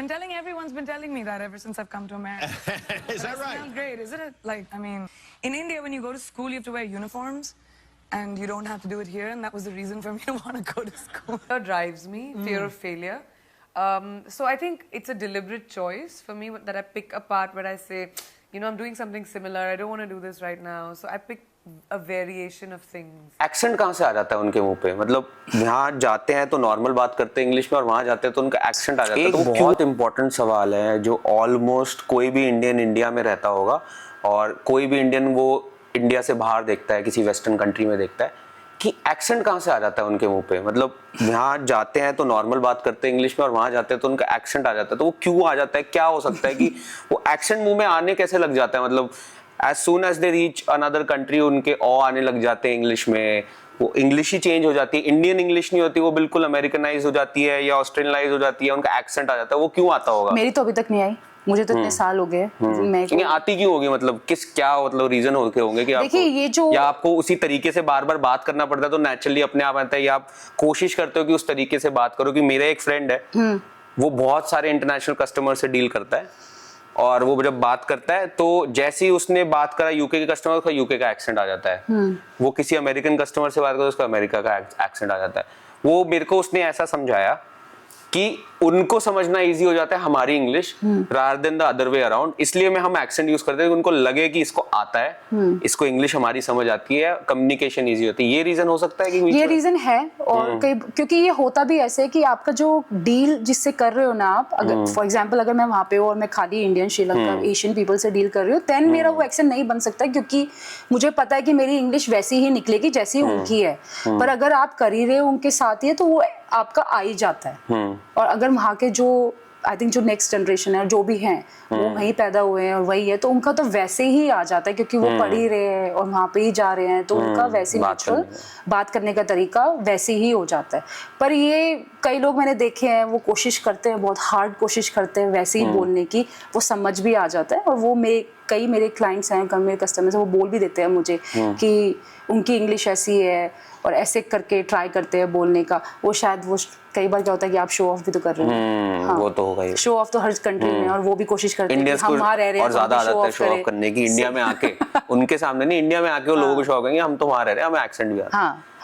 been telling everyone's been telling me that ever since I've come to America. Is that right? Sounds great, isn't it? Like, I mean, in India, when you go to school, you have to wear uniforms, and you don't have to do it here, and that was the reason for me to want to go to school. Fear drives me, fear of failure. So I think it's a deliberate choice for me that I pick a part where I say, you know, I'm doing something similar, I don't want to do this right now. So I pick a variation of things. Accent कहाँ से आ जाता है उनके मुंह पे? मतलब यहाँ जाते हैं तो नॉर्मल बात करते हैं इंग्लिश में और वहाँ जाते हैं तो उनका एक्सेंट आ जाता है। तो वो बहुत इंपॉर्टेंट सवाल है जो ऑलमोस्ट कोई भी इंडियन इंडिया में रहता होगा और कोई भी इंडियन वो इंडिया से बाहर देखता है, किसी वेस्टर्न कंट्री में देखता है कि एक्सेंट कहाँ से आ जाता है उनके मुंह पे। मतलब यहाँ जाते हैं तो नॉर्मल बात करते हैं इंग्लिश में और वहाँ जाते हैं तो उनका एक्सेंट आ जाता है। तो वो क्यों आ जाता है, क्या हो सकता है कि वो एक्सेंट मुंह में आने कैसे लग जाता है? मतलब as soon as they reach another country उनके आने लग जाते हैं इंग्लिश में, वो इंग्लिश ही चेंज हो जाती है, इंडियन इंग्लिश नहीं होती, वो बिल्कुल अमेरिकनाइज हो जाती है या ऑस्ट्रेलियनाइज हो जाती है, उनका एक्सेंट आ जाता है। वो क्यों आता होगा? मेरी तो अभी तक नहीं आई, मुझे तो इतने साल हो गए। मैं आती क्यों होगी? मतलब क्या मतलब रीजन होंगे कि देखिए ये जो या आपको उसी तरीके से बार बार बात करना पड़ता है तो नेचुरली अपने आप आता है, या आप कोशिश करते हो कि उस तरीके से बात करो? कि मेरा एक फ्रेंड है, वो बहुत सारे इंटरनेशनल कस्टमर से डील करता है और वो जब बात करता है तो जैसे ही उसने बात करा यूके के कस्टमर का, यूके का एक्सेंट आ जाता है। वो किसी अमेरिकन कस्टमर से बात करे, उसका अमेरिका का एक्सेंट आ जाता है। वो मेरे को उसने ऐसा समझाया कि उनको समझना इजी हो जाता है हमारी English rather than the other way around, इसलिए हम एक्सेंट यूज करते हैं। उनको लगे कि इसको आता है, इसको इंग्लिश हमारी समझ आती है, कम्युनिकेशन इजी होती है। ये रीजन हो सकता है कि ये रीजन है। और कई क्योंकि ये होता भी ऐसे है कि आपका जो डील जिससे कर रहे हो ना आप, अगर फॉर एग्जांपल अगर मैं वहां पे हूँ और मैं खाली इंडियन, श्रीलंका, एशियन पीपल से डील कर रही हूँ, देन मेरा वो एक्सेंट नहीं बन सकता क्योंकि मुझे पता है कि मेरी इंग्लिश वैसी ही निकलेगी जैसी उनकी है। पर अगर आप कर ही रहे हो उनके साथ ही, तो वो आपका आ ही जाता है। और अगर वहाँ के जो आई थिंक जो नेक्स्ट जनरेशन है जो भी हैं वो वहीं पैदा हुए हैं और वही है, तो उनका तो वैसे ही आ जाता है क्योंकि वो पढ़ ही रहे हैं और वहाँ पे ही जा रहे हैं, तो उनका वैसे नेचुरल बात करने का तरीका वैसे ही हो जाता है। पर ये कई लोग मैंने देखे हैं, वो कोशिश करते हैं, बहुत हार्ड कोशिश करते हैं वैसे ही बोलने की, वो समझ भी आ जाता है। और वो कई मेरे क्लाइंट्स हैं, मेरे कस्टमर्स हैं, वो बोल भी देते हैं मुझे कि उनकी इंग्लिश ऐसी है और ऐसे करके ट्राई करते हैं बोलने का। वो शायद वो कई बार क्या होता है कि आप शो ऑफ भी तो कर रहे हो। हाँ, वो तो होगा ही, शो ऑफ तो हर कंट्री में, और वो भी कोशिश करते हैं कि हम वहाँ रह रहे हैं और ज्यादा आदत है शो ऑफ करने की इंडिया में आके। उनके सामने नहीं, इंडिया में आके वो लोगों को शो ऑफ करेंगे हम तो वहाँ रह रहे हैं, हमें एक्सेंट भी आता है। हाँ।